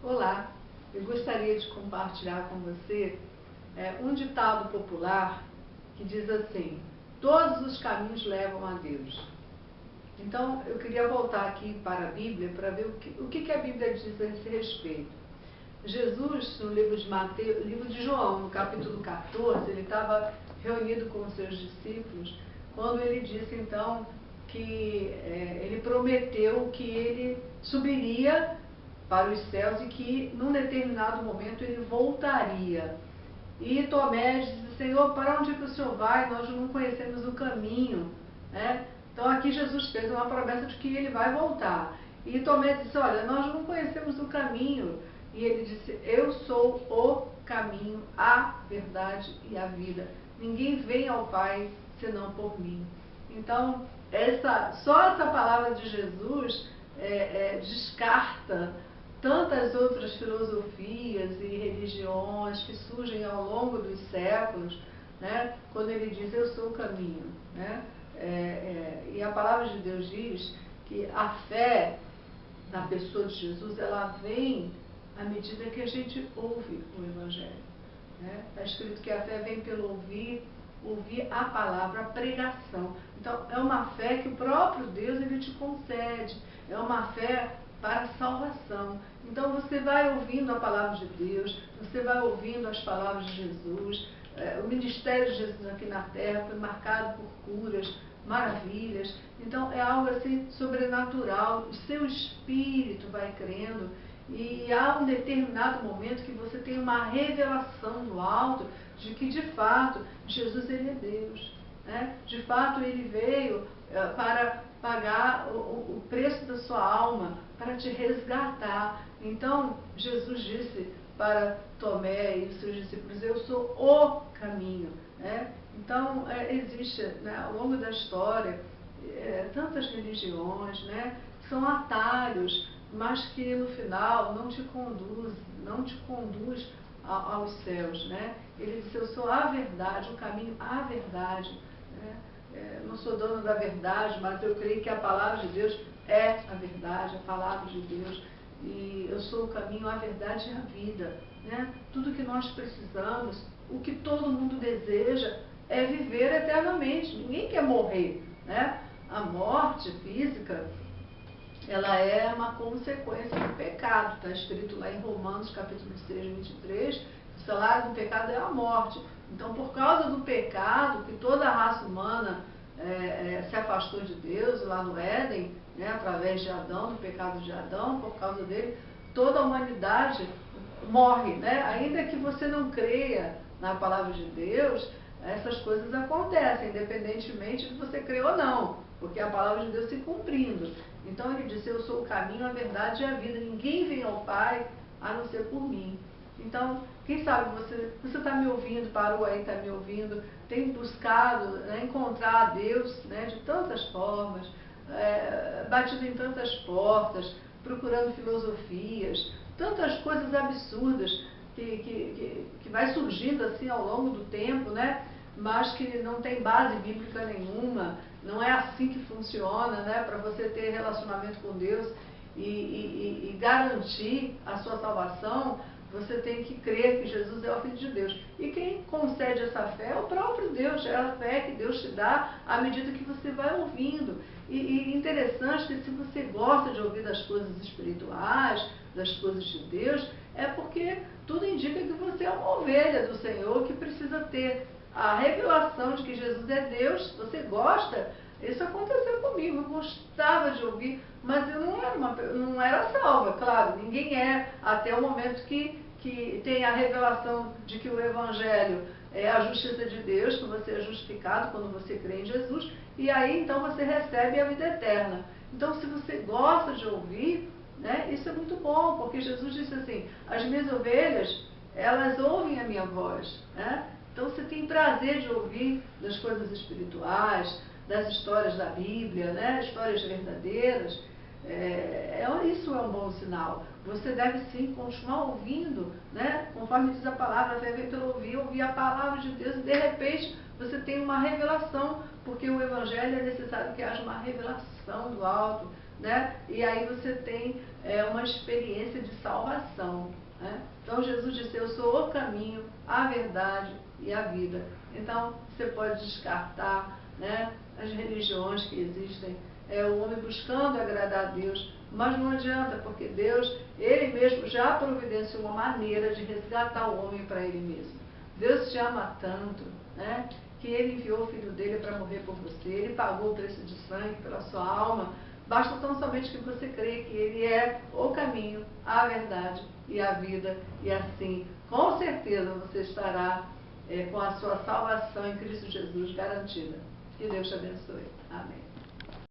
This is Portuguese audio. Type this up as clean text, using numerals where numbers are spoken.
Olá, eu gostaria de compartilhar com você um ditado popular que diz assim: todos os caminhos levam a Deus. Então, eu queria voltar aqui para a Bíblia para ver o que a Bíblia diz a esse respeito. Jesus, no livro de Mateus, livro de João, no capítulo 14, ele estava reunido com os seus discípulos, quando ele disse então que ele prometeu que ele subiria para os céus e que num determinado momento ele voltaria. E Tomé disse: Senhor, para onde é que o Senhor vai? Nós não conhecemos o caminho, né? Então aqui Jesus fez uma promessa de que ele vai voltar. E Tomé disse: olha, nós não conhecemos o caminho. E ele disse: eu sou o caminho, a verdade e a vida. Ninguém vem ao Pai senão por mim. Então, só essa palavra de Jesus descarta tantas outras filosofias e religiões que surgem ao longo dos séculos, né? Quando ele diz: eu sou o caminho, né? E a palavra de Deus diz que a fé na pessoa de Jesus, ela vem à medida que a gente ouve o Evangelho, né? Está escrito que a fé vem pelo ouvir a palavra, a pregação. Então, é uma fé que o próprio Deus ele te concede, é uma fé para a salvação. Então, você vai ouvindo a palavra de Deus, você vai ouvindo as palavras de Jesus. O ministério de Jesus aqui na terra foi marcado por curas, maravilhas. Então, é algo assim sobrenatural. O seu espírito vai crendo e há um determinado momento que você tem uma revelação do alto de que, de fato, Jesus ele é Deus, né? De fato, ele veio para pagar o preço da sua alma, para te resgatar. Então, Jesus disse para Tomé e os seus discípulos: eu sou o caminho, né? Então, existe, né, ao longo da história, tantas religiões, né, que são atalhos, mas que no final não te conduz aos céus, né? Ele disse: eu sou a verdade, o caminho, a verdade, né? Não sou dono da verdade, mas eu creio que a palavra de Deus é a verdade, a palavra de Deus. E eu sou o caminho, a verdade e a vida, né? Tudo que nós precisamos, o que todo mundo deseja é viver eternamente. Ninguém quer morrer, né? A morte física, ela é uma consequência do pecado. Está escrito lá em Romanos capítulo 6, 23, o salário do pecado é a morte. Então, por causa do pecado, que toda a raça humana se afastou de Deus lá no Éden, né, através de Adão, do pecado de Adão, por causa dele, toda a humanidade morre, né? Ainda que você não creia na palavra de Deus, essas coisas acontecem, independentemente de você crer ou não, porque a palavra de Deus se cumprindo. Então ele disse: eu sou o caminho, a verdade e a vida. Ninguém vem ao Pai a não ser por mim. Então, quem sabe você está me ouvindo, parou aí, está me ouvindo, tem buscado, né, encontrar a Deus, né, de tantas formas, batido em tantas portas, procurando filosofias, tantas coisas absurdas que vai surgindo assim ao longo do tempo, né? Mas que não tem base bíblica nenhuma, não é assim que funciona, né? Para você ter relacionamento com Deus e garantir a sua salvação, você tem que crer que Jesus é o Filho de Deus. E quem concede essa fé é o próprio Deus, é a fé que Deus te dá à medida que você vai ouvindo. E interessante que, se você gosta de ouvir das coisas espirituais, das coisas de Deus, é porque tudo indica que você é uma ovelha do Senhor que precisa ter a revelação de que Jesus é Deus. Você gosta? Isso aconteceu comigo, eu gostava de ouvir, mas eu não era salva, claro, ninguém é, até o momento que tem a revelação de que o Evangelho é a justiça de Deus, que você é justificado quando você crê em Jesus, e aí então você recebe a vida eterna. Então, se você gosta de ouvir, né, isso é muito bom, porque Jesus disse assim: as minhas ovelhas, elas ouvem a minha voz, né? Então, você tem prazer de ouvir das coisas espirituais, das histórias da Bíblia, né? Histórias verdadeiras. Isso é um bom sinal. Você deve sim continuar ouvindo, né? Conforme diz a palavra, a fé vem pelo ouvir a palavra de Deus, e de repente você tem uma revelação, porque o Evangelho é necessário que haja uma revelação do alto, né? E aí você tem uma experiência de salvação, né? Então Jesus disse, eu sou o caminho, a verdade e a vida. Então você pode descartar, né, as religiões que existem, o homem buscando agradar a Deus, mas não adianta, porque Deus, Ele mesmo já providenciou uma maneira de resgatar o homem para Ele mesmo. Deus te ama tanto, né, que Ele enviou o Filho dele para morrer por você, Ele pagou o preço de sangue pela sua alma. Basta tão somente que você crê que Ele é o caminho, a verdade e a vida, e assim, com certeza, você estará com a sua salvação em Cristo Jesus garantida. Que Deus te abençoe. Amém.